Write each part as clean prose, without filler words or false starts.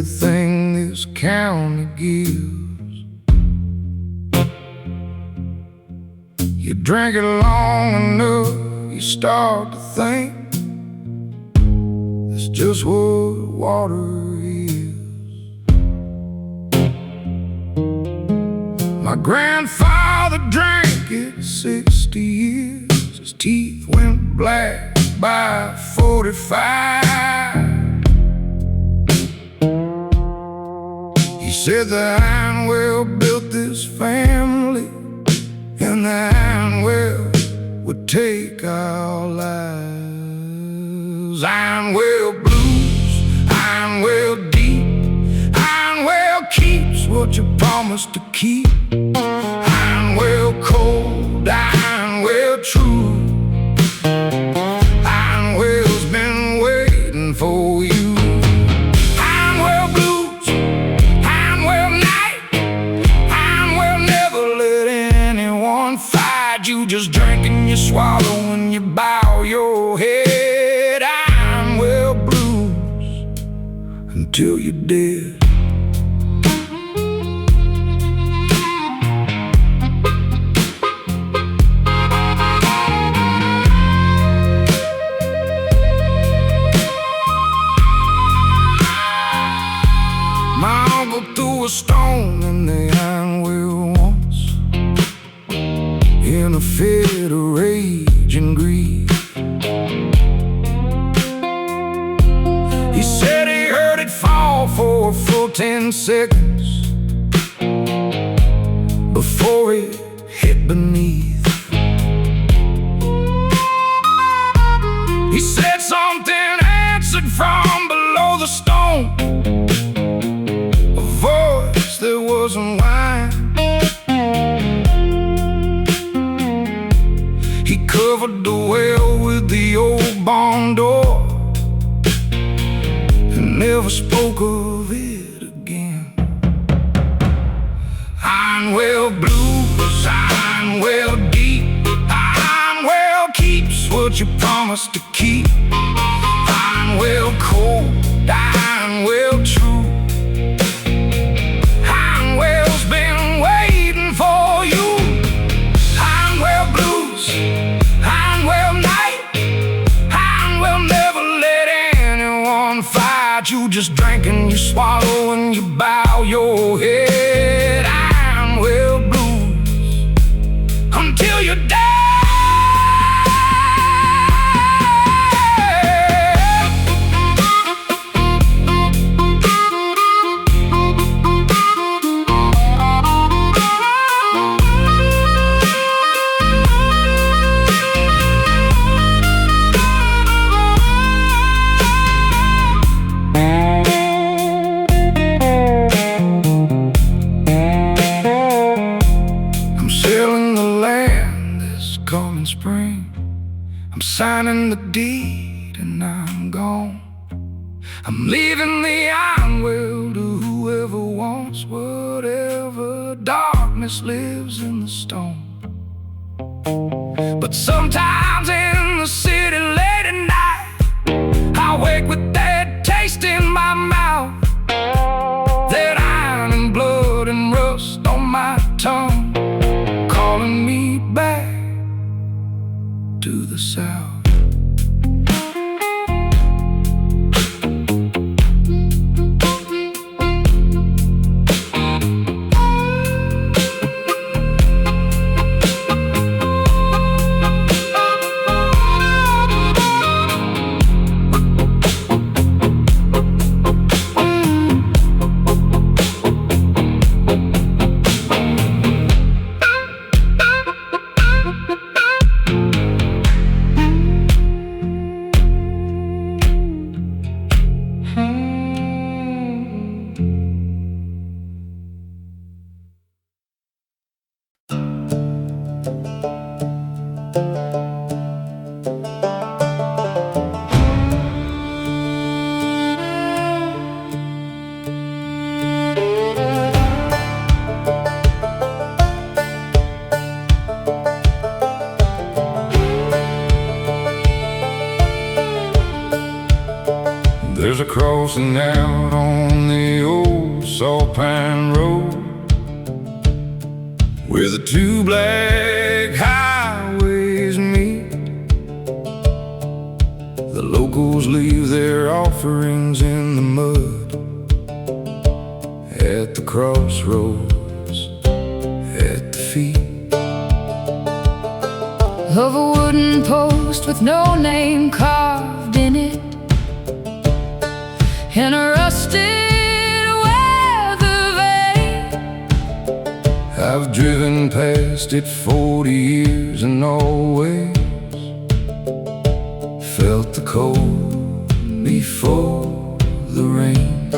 everything this county gives. You drink it long enough, you start to think that's just what water is. My grandfather drank it 60 years. His teeth went black by 45. He said the ironwell built this family, and the ironwell would take our lives. Ironwell blues, ironwell deep, ironwell keeps what you promised to keep. Ironwell cold, ironwell true, ironwell's been waiting for you. Ironwell blues, ironwell night, ironwell never let anyone fight you. Just drink and you swallow and you bow your head. Ironwell blues until you're dead. Threw a stone in the ironwell once, in a fit of rage and grief. He said he heard it fall for a full 10 seconds before it hit beneath. He said something answered from below the stone, there wasn't wine. He covered the well with the old barn door and never spoke of it again. Ironwell blues, ironwell deep, ironwell keeps what you promised to keep. Ironwell cold, ironwell true, you just drink and you swallow and you bow your head. Ironwell blues until you're dead. I'm signing the deed and I'm gone. I'm leaving the ironwell to whoever wants whatever darkness lives in the stone. But sometimes in the city late at night, I wake with that taste in my mouth, that iron and blood and rust on my tongue, calling me back to the south. There's a crossing out on the saltpine road, where the two black highways meet. The locals leave their offerings in the mud at the crossroads, at the feet of a wooden post with no name carved in it, and a rusted weather vane. I've driven past it 40 years and always felt the cold before the rain.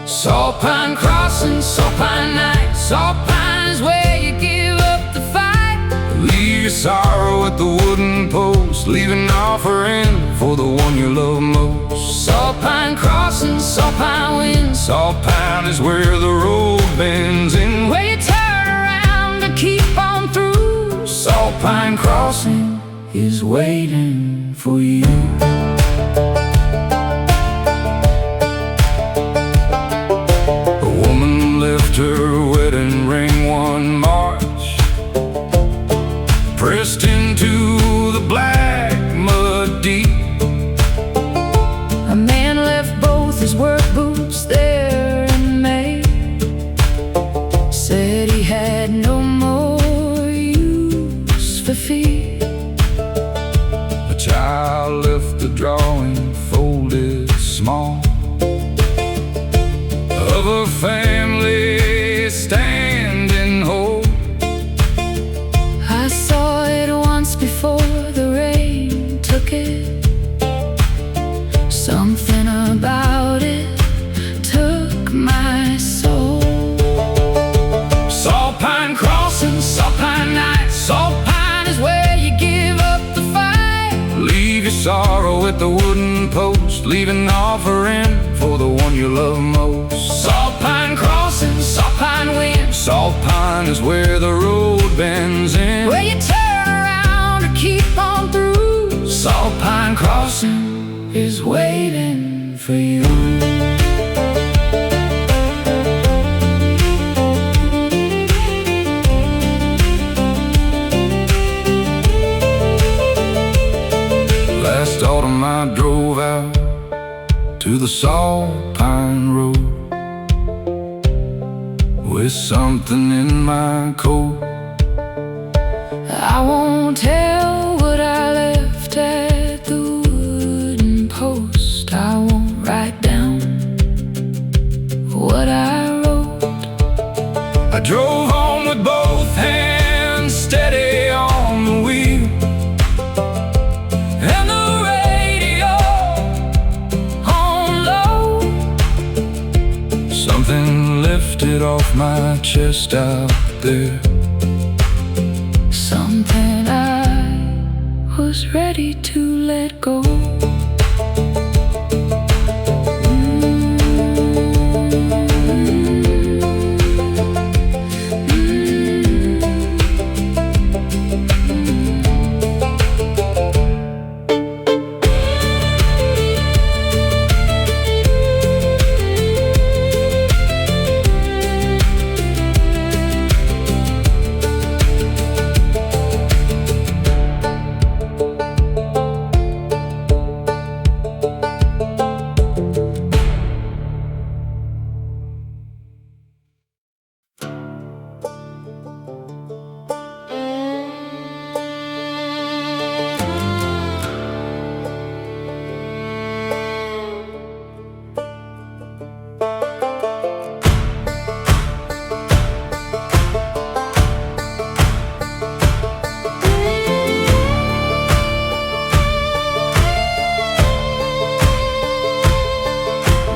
Saltpine crossing, saltpine night, saltpine is where you give up the fight. Leave your sorrow at the wooden post, leave an offering for the one you love most. Saltpine crossing, saltpine wind, saltpine is where the road bends in, where you turn around to keep on through. Saltpine crossing is waiting for you. A woman left her wedding ring one March, pressed into the black mud deep. A man left both his work boots there in May, said he had no more use for feet. A child left the drawing folded small of a family standing whole. I saw it once before the rain took it. Something about it took my soul. Saltpine crossing, saltpine night, saltpine is where you give up the fight. Leave your sorrow at the wooden post, leave an offering for the one you love most. Saltpine crossing, saltpine wind, saltpine is where the road bends in, where you turn around to keep on through. Saltpine crossing is waiting for you. Last autumn I drove out to the saltpine road with something in my coat. I won't tell what I left at the wooden post. I won't write down what I wrote. I drove home with both hands steady on the wheel, and the radio on low. Something lifted off my chest out there, something I was ready to let go.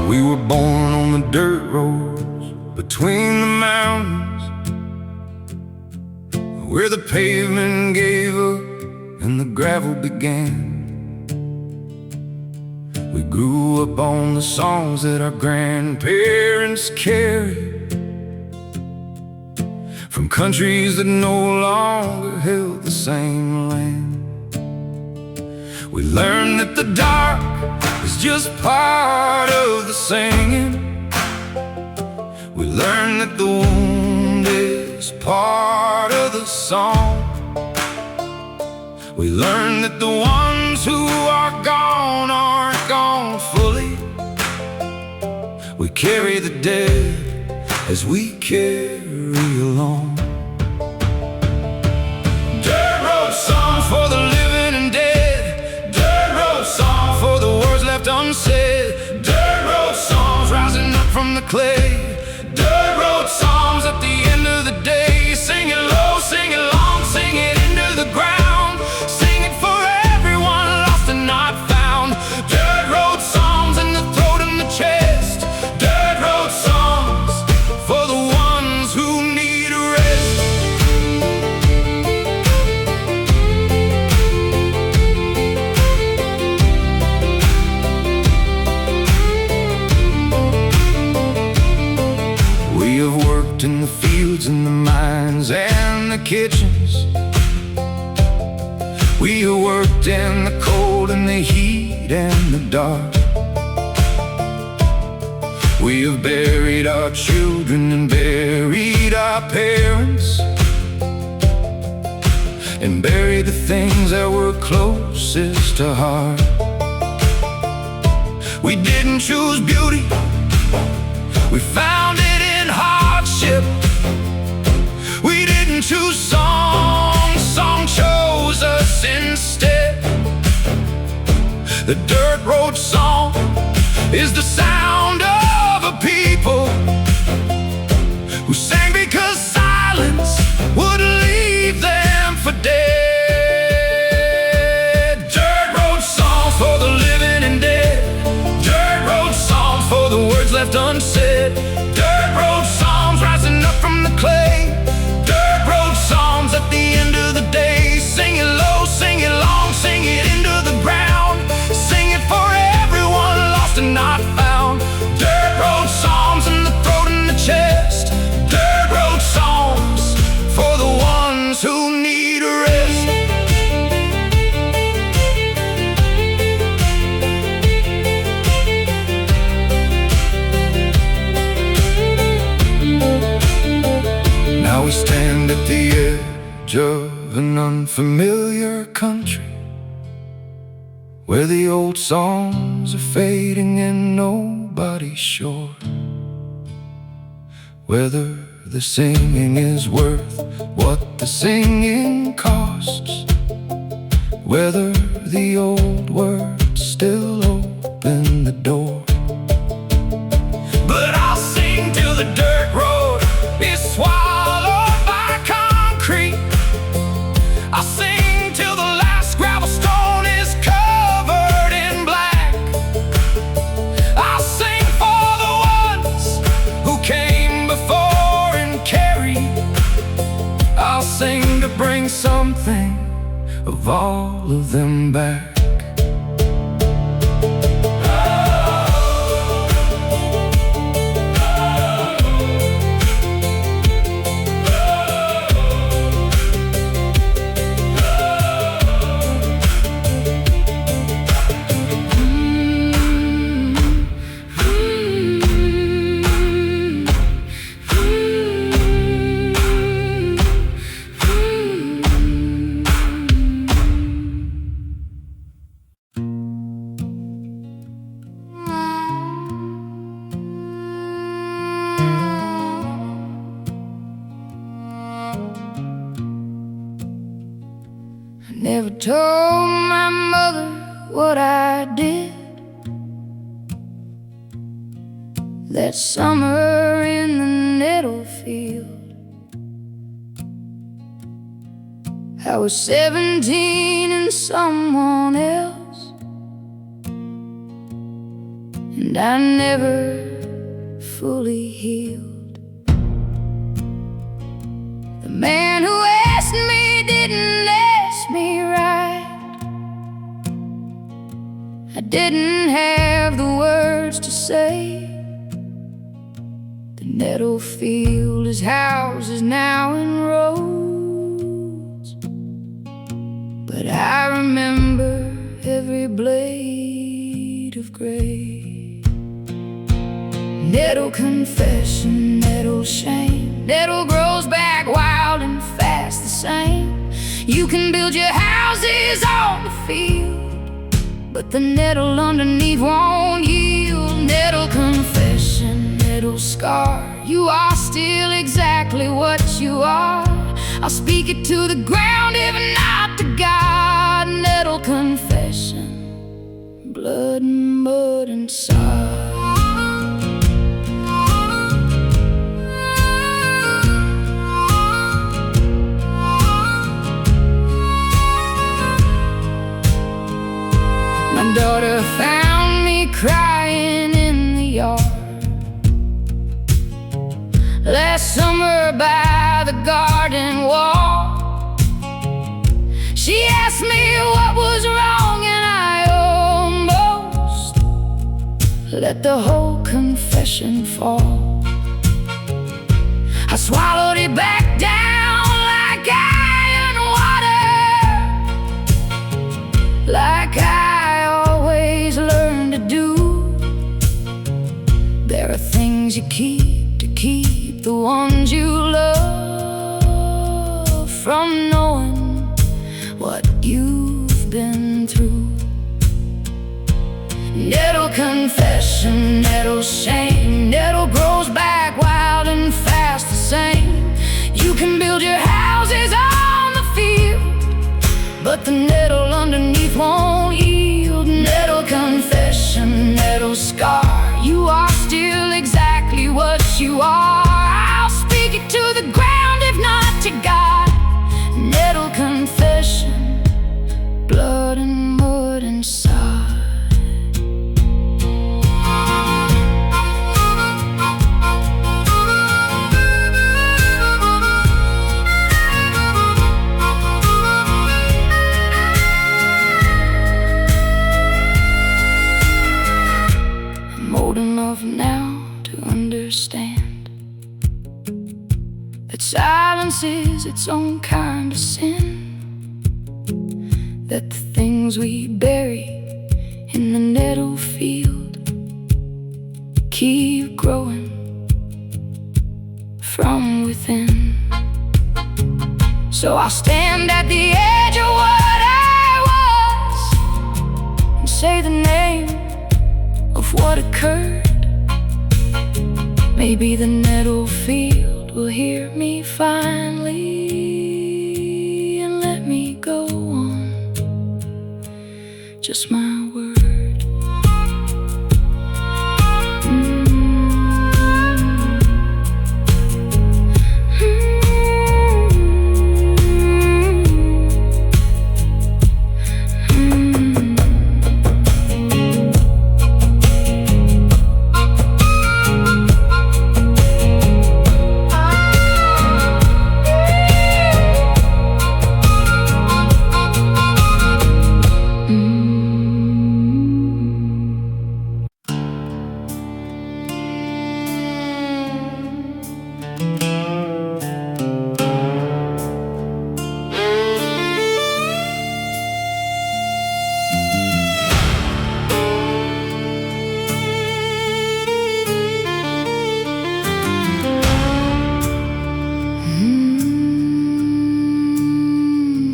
We were born on the dirt roads between the mountains, where the pavement gave up and the gravel began. We grew up on the songs that our grandparents carried from countries that no longer held the same land. We learned that the dark is just part of the singing, learn that the wound is part of the song. We learn that the ones who are gone aren't gone fully. We carry the dead as we carry along. Dirt road song for the living and dead. Dirt road song for the words left unsaid. Dirt road songs rising up from the clay. Dirt road songs at the end of the day. Sing it low, sing it long, sing it into the ground. Sing it for everyone lost and not found. Dirt road songs in the throat and the chest. Dirt road songs for the ones who need a rest. We have worked in the fields and the mines and the kitchens. We have worked in the cold and the heat and the dark. We have buried our children and buried our parents, and buried the things that were closest to heart. We didn't choose beauty, we found it in hardship. We didn't choose song, song chose us instead. The dirt road song is the sound of a people who sang because silence would leave them for dead. Dirt road songs for the living and dead. Dirt road songs for the words left unsaid. Dirt road songs rising up from the clay. Dirt road songs at the end of the day. Sing it low, sing it long, sing it into the ground. Sing it for everyone lost and not found. Dirt road songs in the throat and the chest. Dirt road songs for the ones who need a rest. Now we stand at the edge of an unfamiliar country, where the old songs are fading and nobody's sure whether the singing is worth what the singing costs, whether the old words still open the door. But I'll sing till the dirt road is swallowed by concrete. I'll sing till the last gravel stone is covered in black. I'll sing for the ones who came before and carried. I'll sing to bring something of all of them back. Never told my mother what I did that summer in the nettle field. I was 17 and someone else, and I never fully healed. The man who asked me didn't ask me right. I didn't have the words to say. The nettle field is houses now in roads, but I remember every blade of gray. Nettle confession, nettle shame. Nettle grows back wild and fast the same. You can build your houses on the field, but the nettle underneath won't yield. Nettle confession, nettle scar. You are still exactly what you are. I'll speak it to the ground, if not to God. Nettle confession, blood and mud and sod. My daughter found me crying in the yard last summer by the garden wall. She asked me what was wrong, and I almost let the whole confession fall. I swallowed it back down like iron water, like I always learned to do. There are things you keep to keep the ones you love from knowing what you've been through. Nettle confession, nettle shame. Nettle grows back wild and fast the same. You can build your houses on the field, but the nettle underneath won't yield. Nettle confession, nettle scar. You are still exactly what you are. I'll speak it to the ground, if not to God. Nettle confession, blood and mud and sod. I'm old enough now to understand that silence is its own kind of sin, that the things we bury in the nettle field keep growing from within. So I'll stand at the edge of what I was and say the name of what occurred. Maybe the nettle field will hear me finally and let me go on, just my word.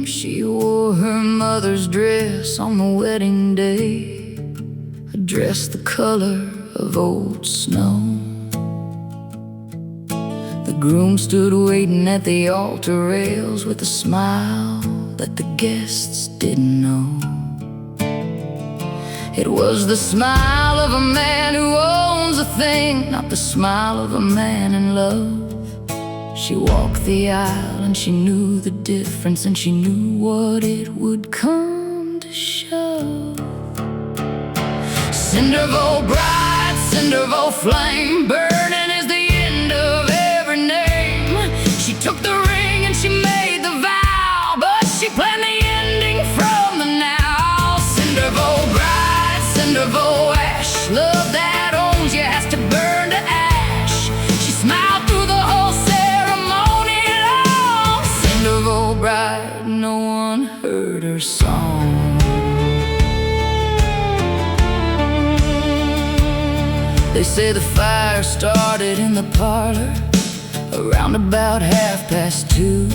She wore her mother's dress on the wedding day, a dress the color of old snow. The groom stood waiting at the altar rails with a smile that the guests didn't know. It was the smile of a man who owns a thing, not the smile of a man in love. She walked the aisle and she knew the difference, and she knew what it would come to show. Cindervow bride, cindervow flame, burning is the end of every name. She took the ring and she made the vow, but she planned the ending from the now. Cindervow bride, cindervow ash, love that owns you has to burn to ash. She smiled through the whole ceremony long. Cindervow bride, no one heard her song. They say the fire started in the parlor around about 2:30.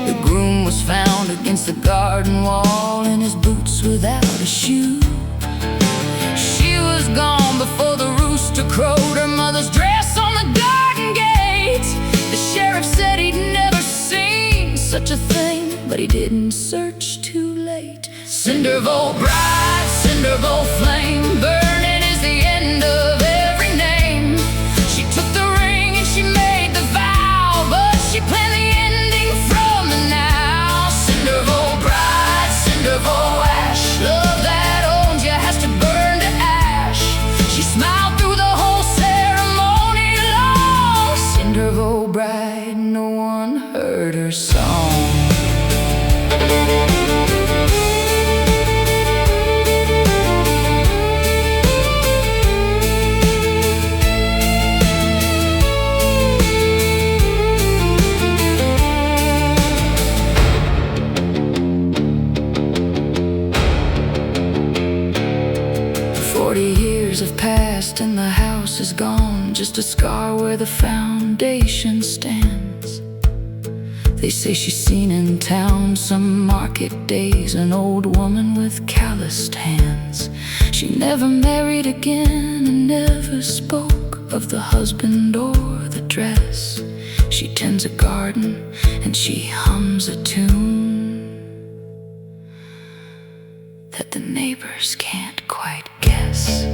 The groom was found against the garden wall in his boots without a shoe. She was gone before the rooster crowed, her mother's dress on the garden gate. The sheriff said he'd never seen such a thing, but he didn't search too late. Cindervow bride, cindervow flame, burning is the end of every name. She took the ring and she made the vow, but she planned the ending from the now. Cindervow bride, cindervow ash, love that owns you has to burn to ash. She smiled through the whole ceremony long. Cindervow bride, no one heard her song. 40 years have passed and the house is gone, just a scar where the foundation stands. They say she's seen in town some market days, an old woman with calloused hands. She never married again and never spoke of the husband or the dress. She tends a garden and she hums a tune that the neighbors can't quite guess.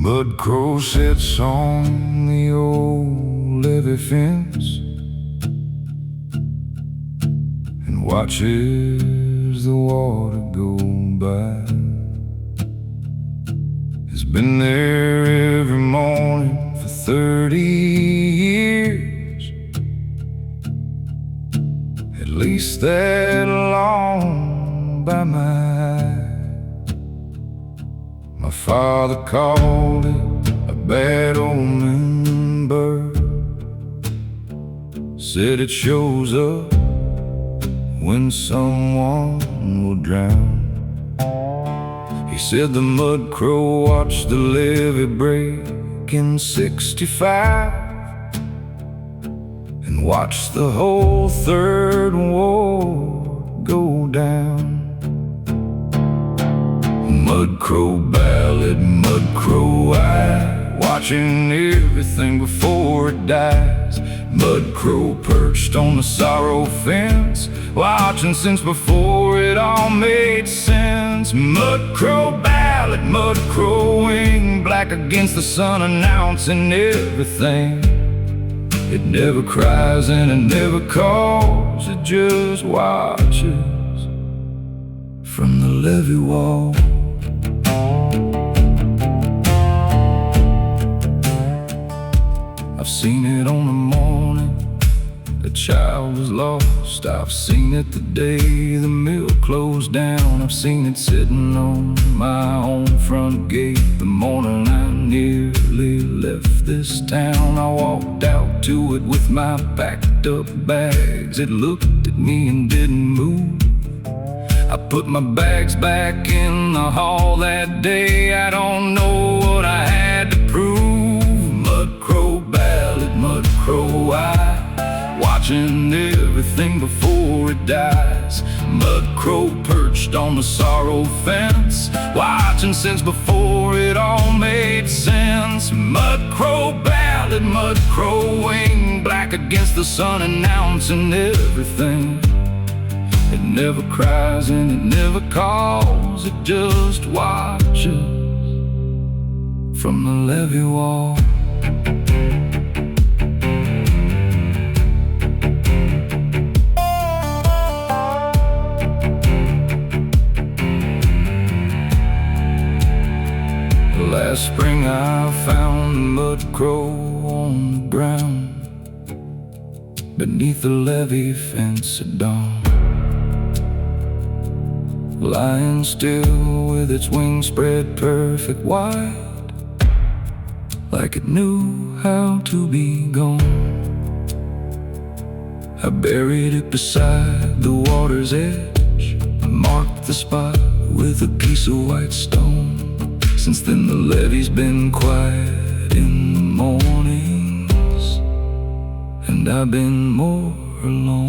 Mudcrow sits on the old levee fence and watches the water go by. He's been there every morning for 30 years, at least that long by my eye. My father called it a bad omen bird, said it shows up when someone will drown. He said the mudcrow watched the levee break in '65 and watched the whole third ward go down. Mudcrow ballad, mudcrow eye, watching everything before it dies. Mudcrow perched on the sorrow fence, watching since before it all made sense. Mudcrow ballad, mudcrow wing, black against the sun, announcing everything. It never cries and it never calls, it just watches from the levee wall. I've seen it on the morning the child was lost. I've seen it the day the mill closed down. I've seen it sitting on my own front gate the morning I nearly left this town. I walked out to it with my packed up bags. It looked at me and didn't move. I put my bags back in the hall that day. I don't know what I had to prove. Mudcrow ballad, mudcrow eye, watching everything before it dies. Mudcrow perched perched on the sorrow fence, watching since before it all made sense. Mudcrow ballad, mudcrow wing, black against the sun, announcing everything. It never cries and it never calls, it just watches from the levee wall. Last spring I found the mudcrow on the ground beneath the levee fence at dawn, lying still with its wings spread perfect wide, like it knew how to be gone. I buried it beside the water's edge, marked the spot with a piece of white stone. Since then the levee's been quiet in the mornings, and I've been more alone.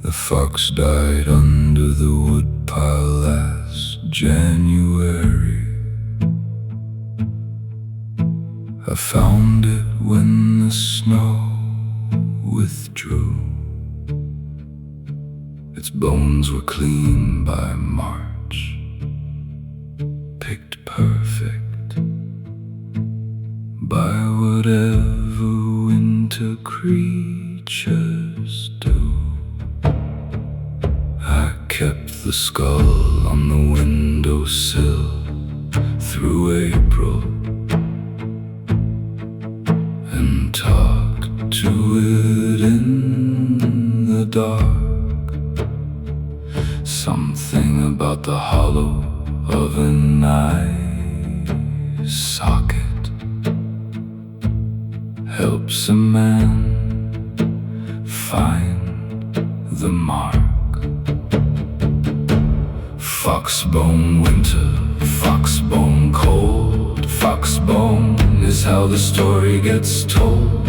The fox died under the woodpile last January. I found it when the snow withdrew. Its bones were clean by March, picked perfect by whatever winter creatures do. I kept the skull on the windowsill through April and talked to it in the dark. Something about the hollow of an eye socket helps a man find the mark. Foxbone winter, foxbone cold. Foxbone is how the story gets told.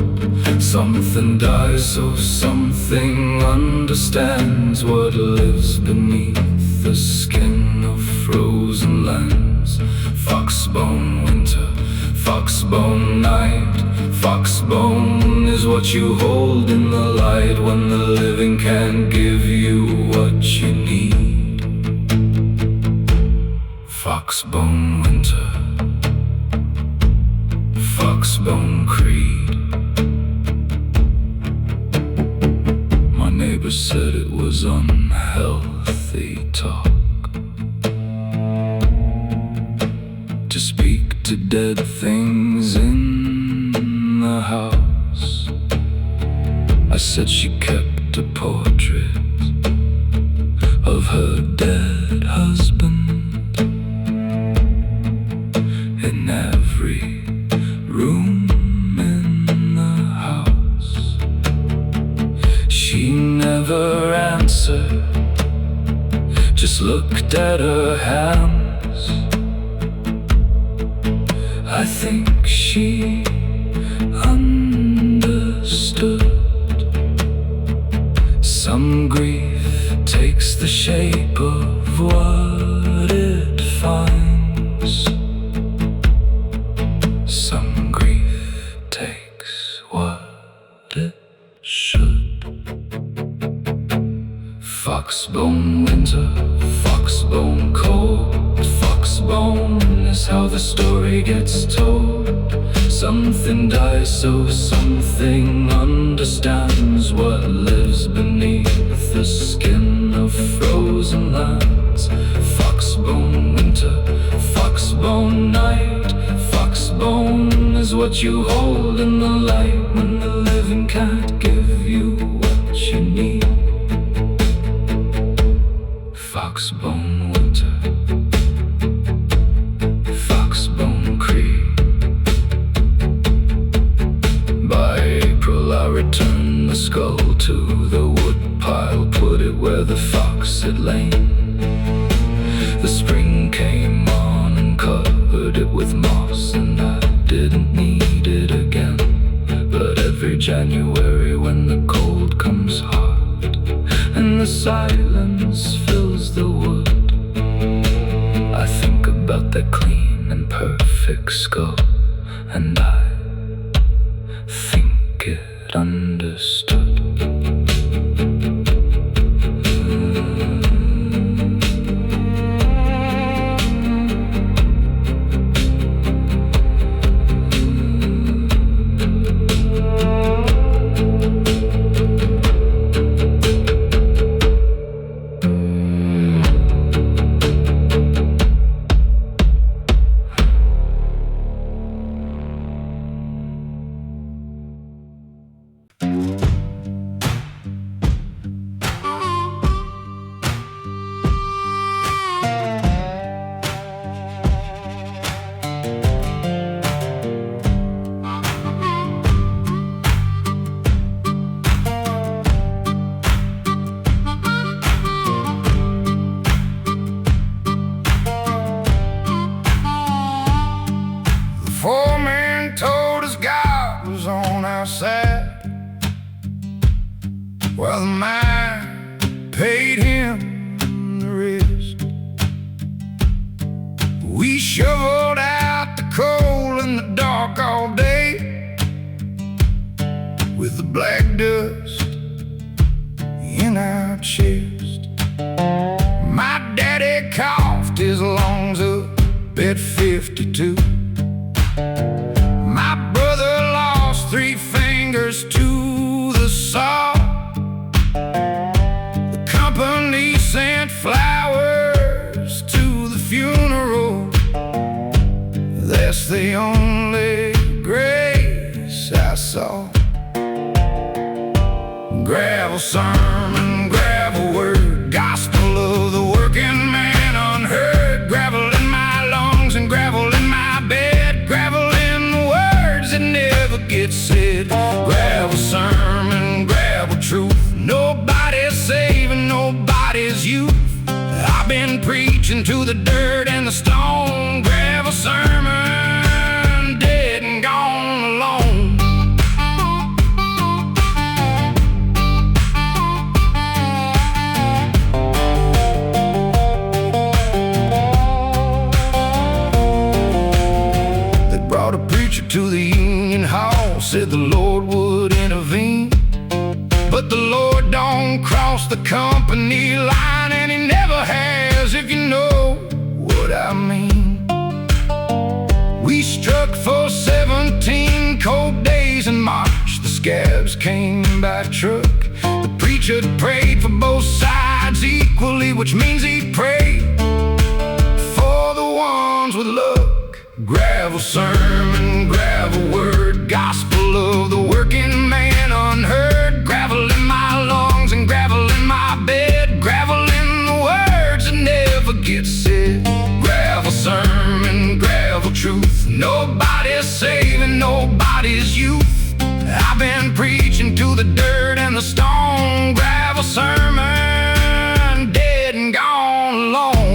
Something dies so something understands what lives beneath the skin of frozen lands. Foxbone winter, foxbone night. Foxbone is what you hold in the light when the living can't give you what you need. Foxbone winter, foxbone creed. My neighbor said it was unhealthy talk to speak to dead things in the house. I said she kept a portrait of her dead husband in every room in the house. She never answered, just looked at her hands. I think she understood. Some grief takes the shape of what it finds. Some grief takes what it should. Foxbone winter, foxbone cold. Foxbone is how the story gets told. Something dies so something understands what lives beneath the skin of frozen lands. Foxbone winter, foxbone night. Foxbone is what you hold in the light when the living can't where the fox had lain. The spring came on and covered it with moss, and I didn't need it again. But every January when the cold comes hard and the silence fills the wood, I think about that clean and perfect skull, and I think it understood. Foreman told us God was on our side, while the mine paid him the rest. We shoveled out the coal in the dark all day, with the black dust in our chest. My daddy coughed his lungs up at 52. My brother lost 3 fingers to the saw. The company sent flowers to the funeral. That's the only grace I saw. Gravel sermon, gravel word, gospel of the working man unheard. Gravel in my lungs and gravel in my bed, gravel in the words that never get said. Gravel sermon, gravel truth, nobody's saving nobody's youth. I've been preaching to the dirt and the stone. Gravel sermon, dead and gone alone. To the union hall, said the Lord would intervene, but the Lord don't cross the company line, and he never has, if you know what I mean. We struck for 17 cold days in March. The scabs came by truck. The preacher prayed for both sides equally, which means he prayed for the ones with luck. Gravel sermon, gravel word, gospel of the working man unheard. Gravel in my lungs and gravel in my bed, gravel in the words that never get said. Gravel sermon, gravel truth, nobody's saving nobody's youth. I've been preaching to the dirt and the stone. Gravel sermon, dead and gone alone.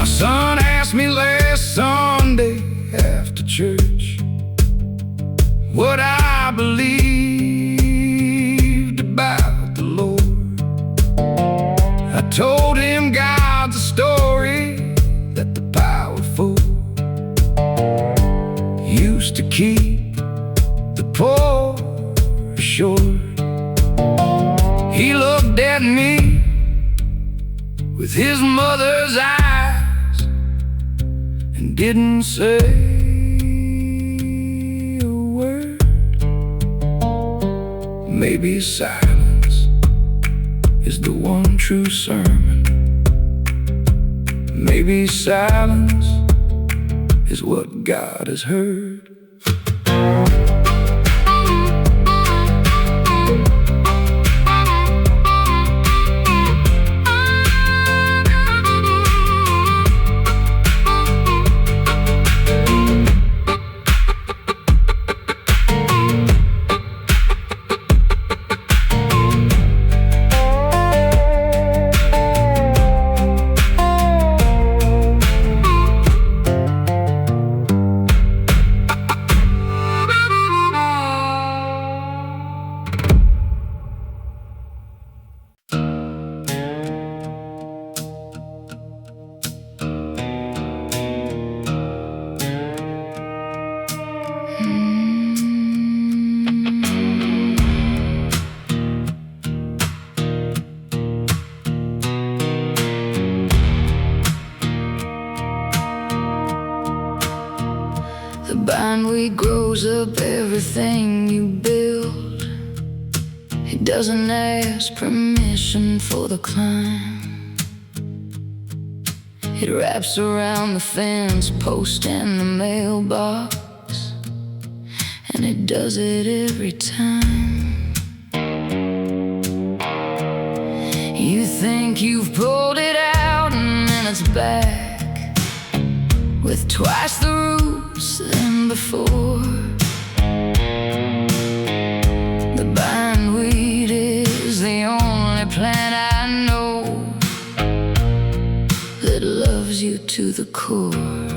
Son asked me last Sunday after church what I believed about the Lord. I told him God's a story that the powerful used to keep the poor short. He looked at me with his mother's eyes and didn't say a word. Maybe silence is the one true sermon. Maybe silence is what God has heard. Bindweed grows up everything you build. It doesn't ask permission for the climb. It wraps around the fence post and the mailbox, and it does it every time. You think you've pulled it out and then it's back with twice the roots than before. The bindweed is the only plant I know that loves you to the core.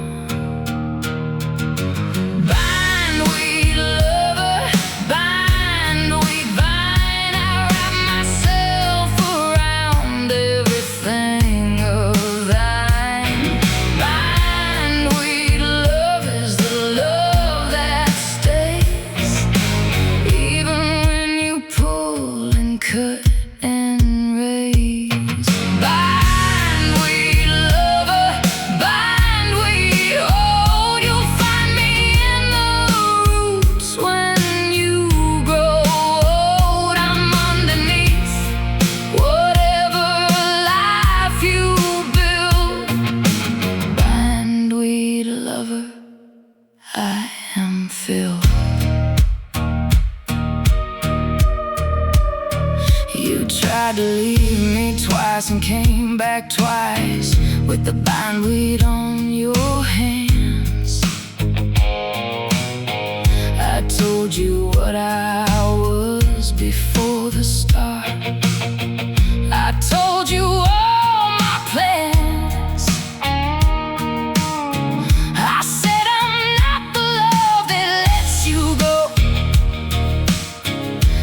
Tried to leave me twice and came back twice with the bindweed on your hands. I told you what I was before the start. I told you all my plans. I said I'm not the love that lets you go.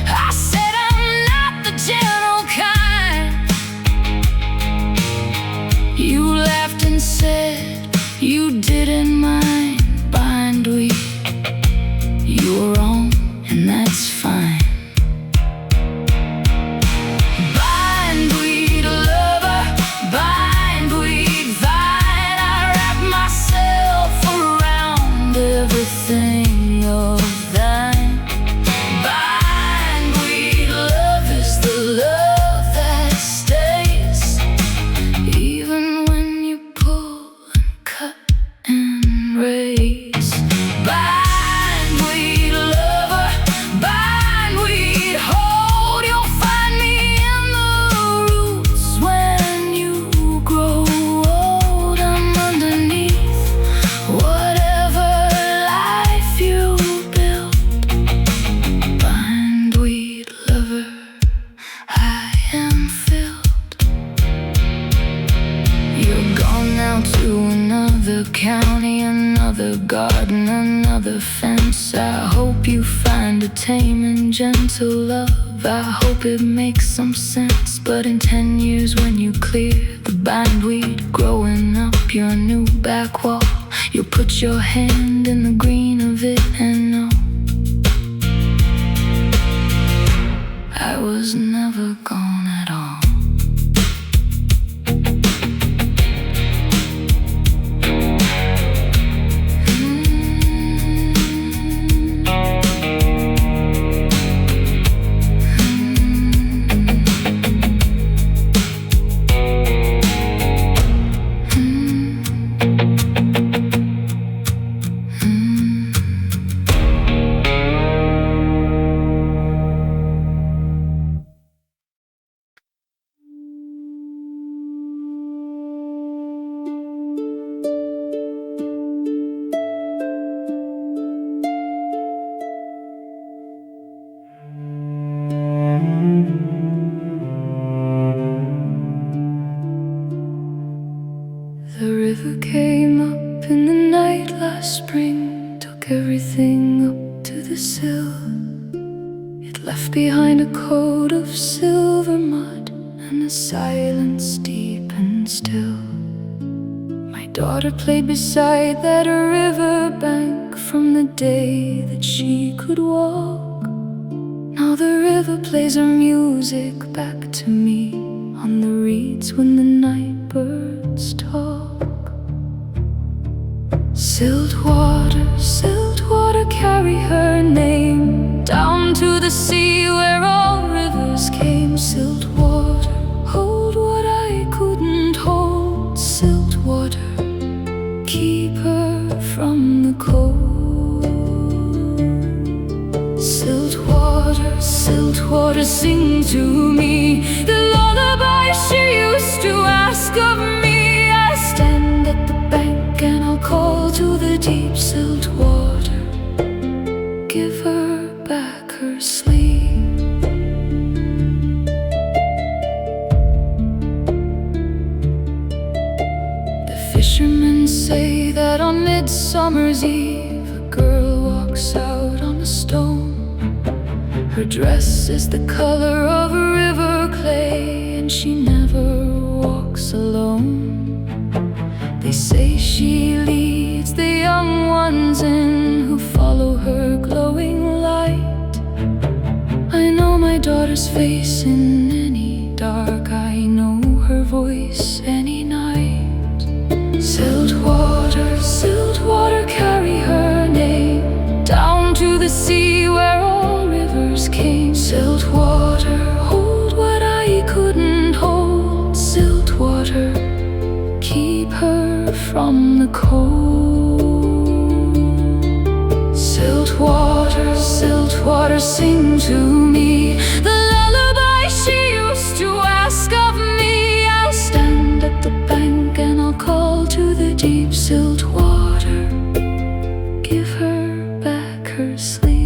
I said I'm not the gentle kind. You laughed and said you didn't mind bindweed. You were wrong, and that's fine. Bindweed lover, bindweed vine. I wrap myself around everything of thine. Bindweed love is the love that stays, even when you pull and cut and raise. Bindweed lover, bindweed hold. You'll find me in the roots when you grow old. I'm underneath whatever life you build. Bindweed lover, I am filled. You're gone now to another county, another garden, another fence. I hope you find a tame and gentle love. I hope it makes some sense. But in 10 years when you clear the bindweed growing up your new back wall, you'll put your hand in the green of it and know I was never gone at all. The river came up in the night last spring, took everything up to the sill. It left behind a coat of silver mud and a silence deep and still. My daughter played beside that river bank from the day that she could walk. Now the river plays her music back to me on the reeds when the night birds talk. Siltwater, siltwater, carry her name down to the sea where all rivers came. Siltwater, hold what I couldn't hold. Siltwater, keep her from the cold. Siltwater, siltwater, sing to me the lullaby she used to ask of me. I stand at the bank and I'll call to the deep. Siltwater, give her back her sleep. The fishermen say that on Midsummer's Eve a girl walks out on a stone. Her dress is the color of a river clay, and she never walks alone. They say she leads the young ones in who follow her glowing light. I know my daughter's face in any dark, I know her voice any night. Siltwater, siltwater, carry her name down to the sea where all rivers came. Siltwater, hold what I couldn't hold. Siltwater, keep her from the cold. Siltwater, siltwater, sing to me the lullaby she used to ask of me. I'll stand at the bank and I'll call to the deep. Siltwater, give her back her sleep.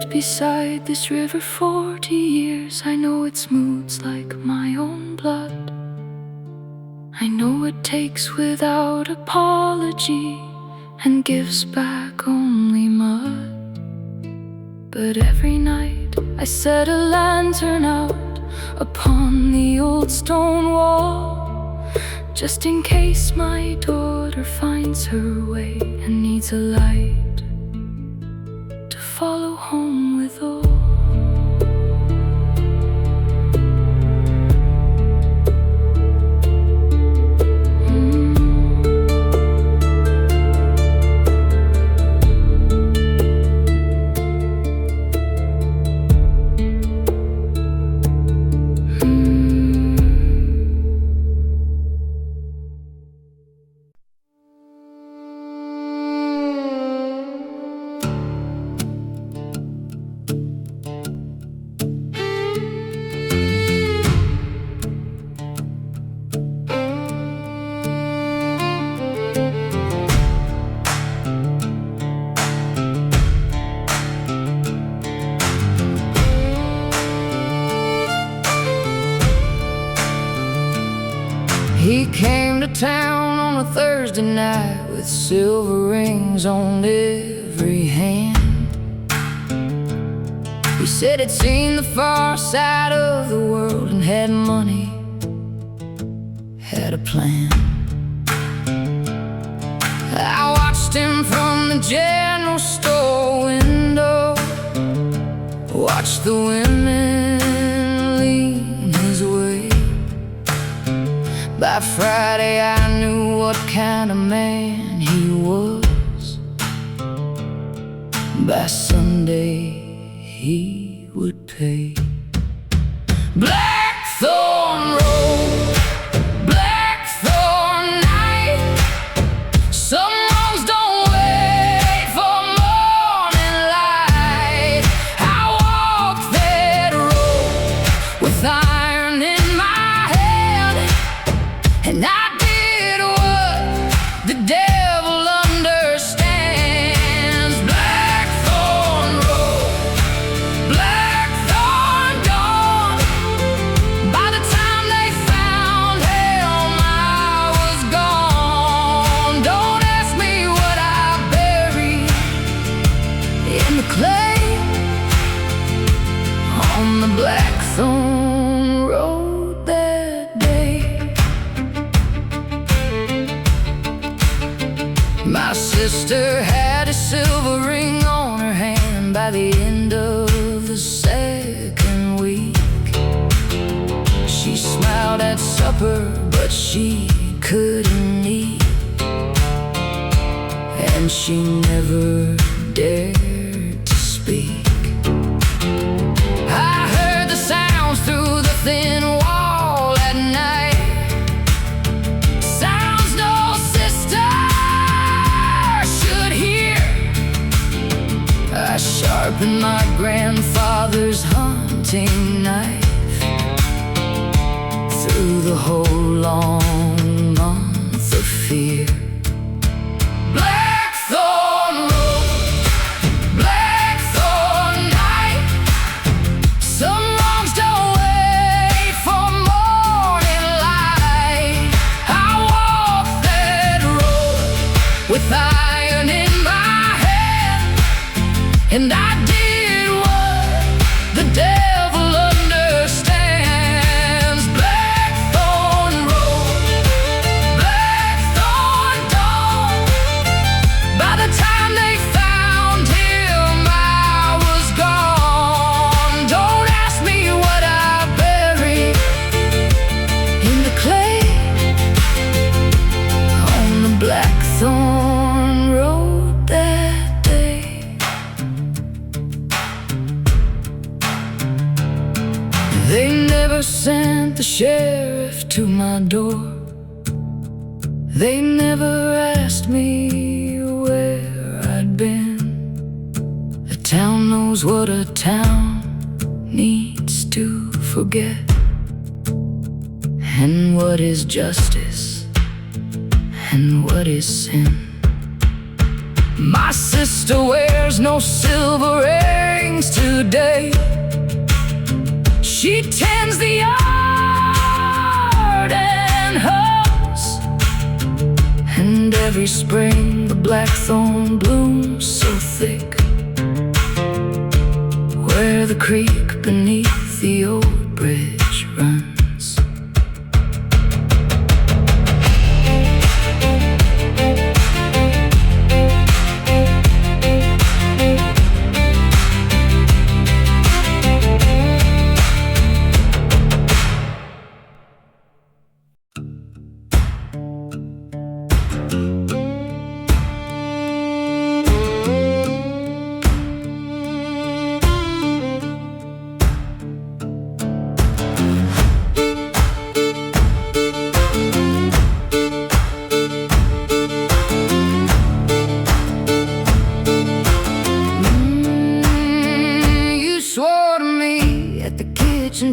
Beside this river 40 years, I know its moods like my own blood. I know it takes without apology and gives back only mud. But every night I set a lantern out upon the old stone wall, just in case my daughter finds her way and needs a light to follow home with all. He came to town on a Thursday night with silver rings on every hand. He said he'd seen the far side of the world and had money, had a plan. I watched him from the general store window, watched the women lean his way. By Friday I knew what kind of man he was. By Sunday he would pay. Blackthorn road, blackthorn night. Some roads don't wait for morning light. I walked that road with iron in my head, and I did what the devil understands. Blackthorn road, blackthorn sister had a silver ring on her hand by the end of the second week. She smiled at supper, but she couldn't eat, and she never dared to speak. I heard the sounds through the thin wall at night, sounds no sister should hear. I sharpened my grandfather's hunting knife through the whole long month of fear. Blackthorn road, blackthorn night. Some wrongs don't wait for morning light. I walked that road with iron in my hand, and I did what the devil understands. Blackthorn road, blackthorn dawn. By the time they found him, I was gone. Don't ask me what I buried in the clay on the blackthorn road that day. They never sent the sheriff to my door. They never asked me where I'd been. The town knows what a town needs to forget, and what is justice and what is sin. My sister wears no silver rings today. She tends the yard and hoes, and every spring the blackthorn blooms so thick where the creek beneath the old bridge runs.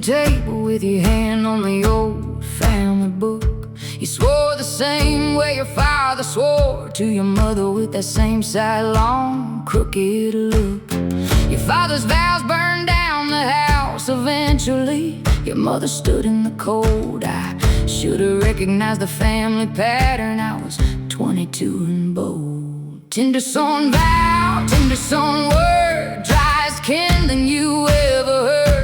Table with your hand on the old family book. You swore the same way your father swore to your mother, with that same sidelong, crooked look. Your father's vows burned down the house eventually. Your mother stood in the cold. I should have recognized the family pattern. I was 22 and bold. Tindersworn vow, tindersworn word, dry as kindling you ever heard.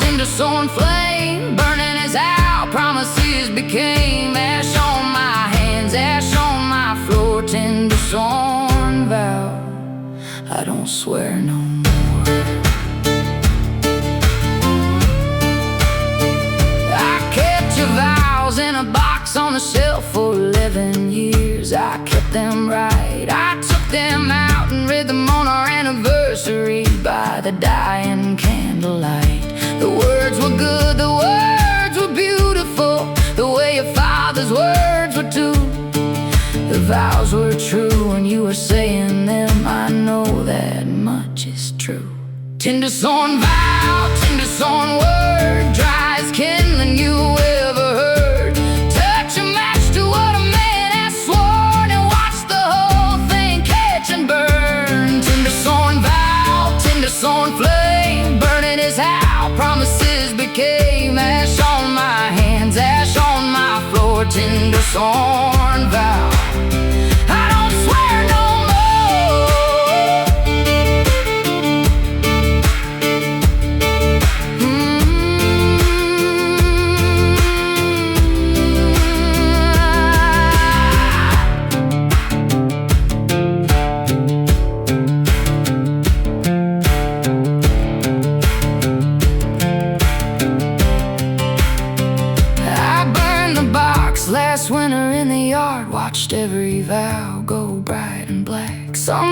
Tindersworn flame, burning as our promises became ash on my hands, ash on my floor. Tindersworn vow, I don't swear no more. I kept your vows in a box on the shelf for 11 years. I kept them right, I took them out and read them on our anniversary by the dying candlelight. The words were good, the words were beautiful, the way your father's words were too. The vows were true and you were saying them. I know that much is true. Tindersworn vow, tindersworn word, dry as kindling you ever heard. Touch a match to what a man has sworn and watch the whole thing catch and burn. Tindersworn vow, tindersworn flame, burning his house. Promises became ash on my hands, ash on my floor. Tindersworn vow, I don't swear no more.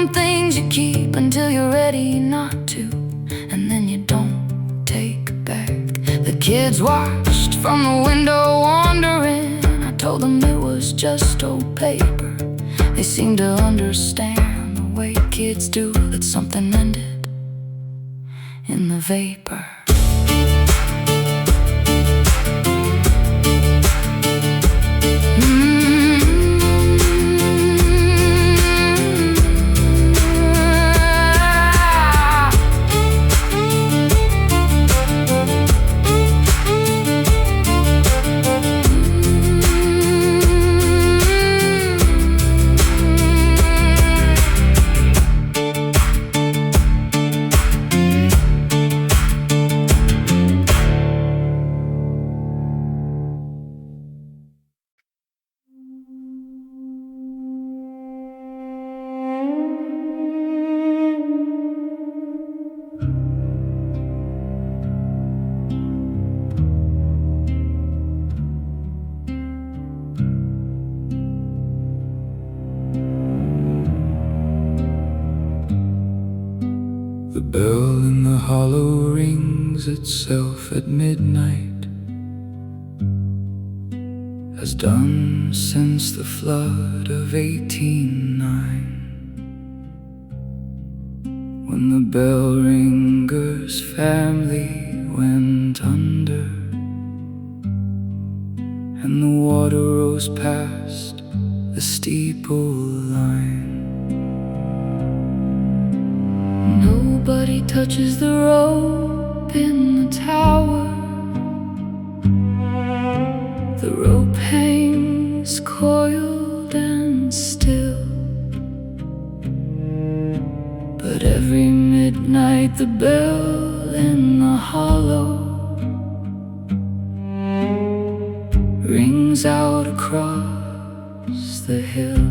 Some things you keep until you're ready not to, and then you don't take it back. The kids watched from the window wondering. I told them it was just old paper. They seemed to understand the way kids do, that something ended in the vapor. The bell in the hollow rings itself at midnight, has done since the flood of 1809, when the bell ringer's family went under, and the water rose past the steeple line. Nobody touches the rope in the tower. The rope hangs coiled and still, but every midnight the bell in the hollow rings out across the hill.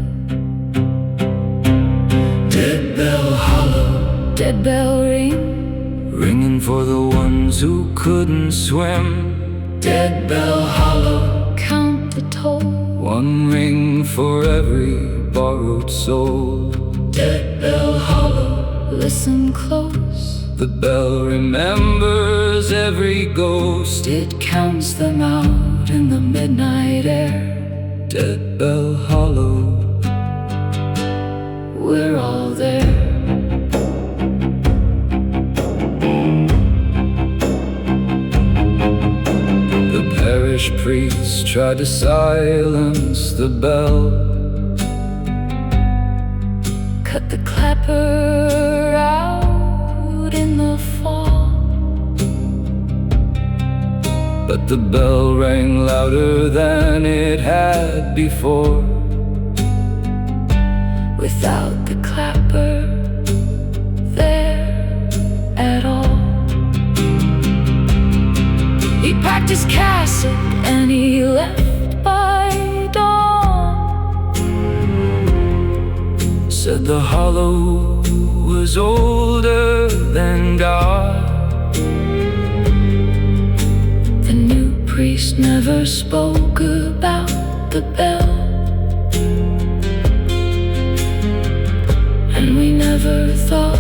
Dead bell hollow, dead bell ring, ringing for the ones who couldn't swim. Dead bell hollow, count the toll. one ring for every borrowed soul. Dead bell hollow, listen close. The bell remembers every ghost. It counts them out in the midnight air. Dead bell hollow, we're all there. parish priest tried to silence the bell, cut the clapper out in the fall, but the bell rang louder than it had before. Without the clapper there at all, he packed his cassock and he left by dawn. Said the hollow was older than God. The new priest never spoke about the bell, and we never thought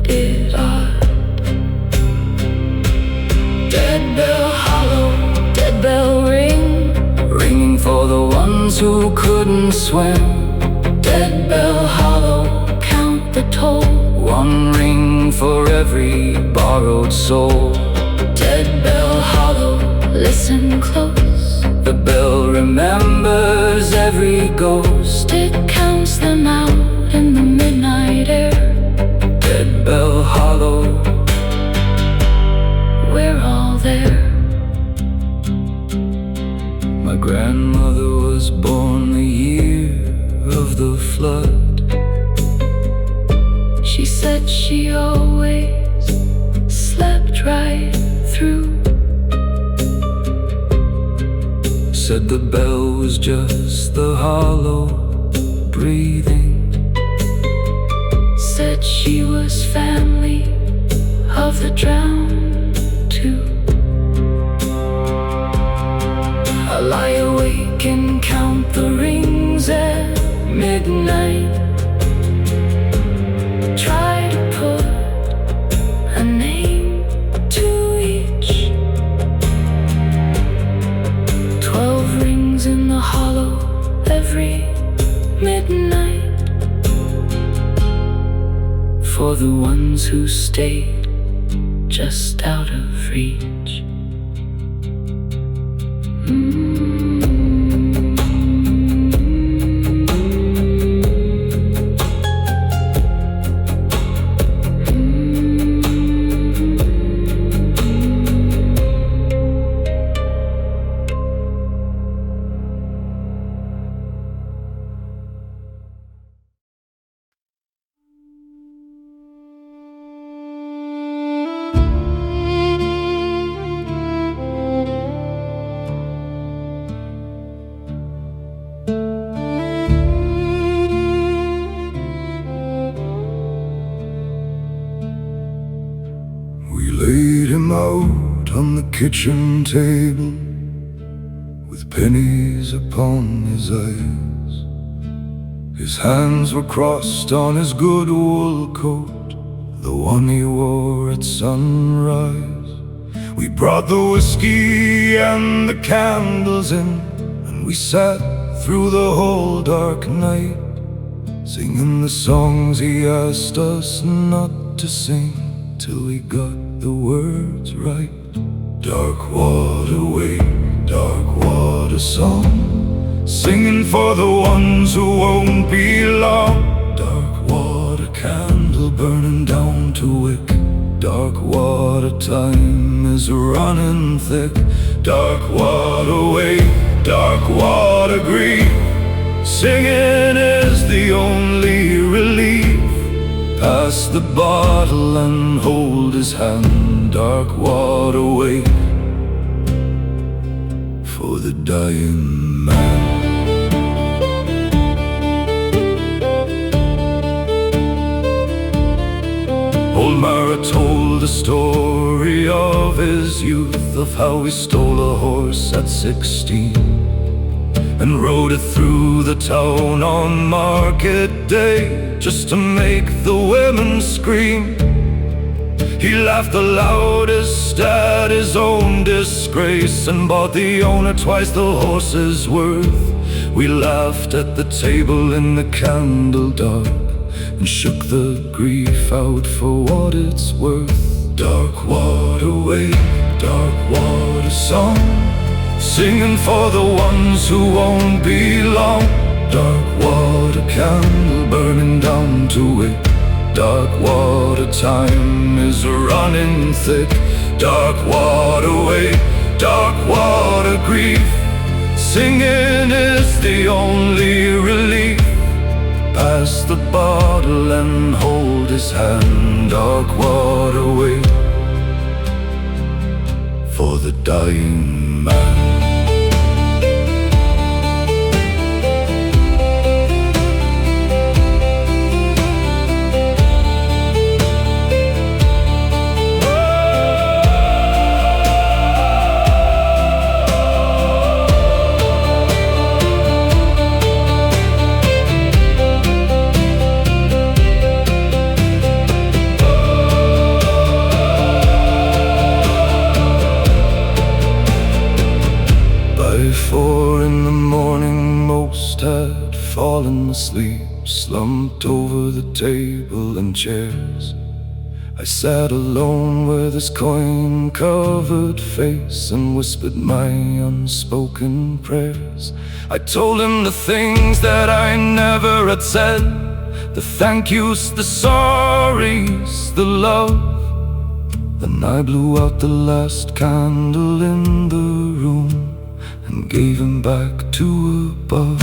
it odd. Dead bell hollow, dead bell ring, ringing for the ones who couldn't swim. dead bell hollow, count the toll. One ring for every borrowed soul. Dead bell hollow, listen close. The bell remembers every ghost. It counts them out in the midnight air. Dead bell hollow, we're all there. my grandmother was born the year of the flood. She said she always slept right through. Said the bell was just the hollow breathing. Said she was family of the drowned too. I lie awake and count the rings at midnight, for the ones who stayed just out of reach. Laid him out on the kitchen table with pennies upon his eyes. His hands were crossed on his good wool coat, the one he wore at sunrise. We brought the whiskey and the candles in, and we sat through the whole dark night, singing the songs he asked us not to sing, till we got the words right. Dark water wake, dark water song, singing for the ones who won't be long. Dark water candle burning down to wick, dark water time is running thick. Dark water wake, dark water grief, singing is the only relief. Pass the bottle and hold his hand, dark water wake for the dying man. Old Mara told the story of his youth, of how he stole a horse at 16 and rode it through the town on market day, just to make the women scream. He laughed the loudest at his own disgrace, and bought the owner twice the horse's worth. We laughed at the table in the candle dark, and shook the grief out for what it's worth. Dark water wake, dark water song, singing for the ones who won't be long. Dark water candle burning down to wick, dark water time is running thick. Dark water wake, dark water grief, singing is the only relief. Pass the bottle and hold his hand, dark water wake for the dying man. By 4 in the morning most had fallen asleep, slumped over the table and chairs. I sat alone with his coin-covered face and whispered my unspoken prayers. I told him the things that I never had said, the thank yous, the sorries, the love. Then I blew out the last candle in the room and gave him back to above.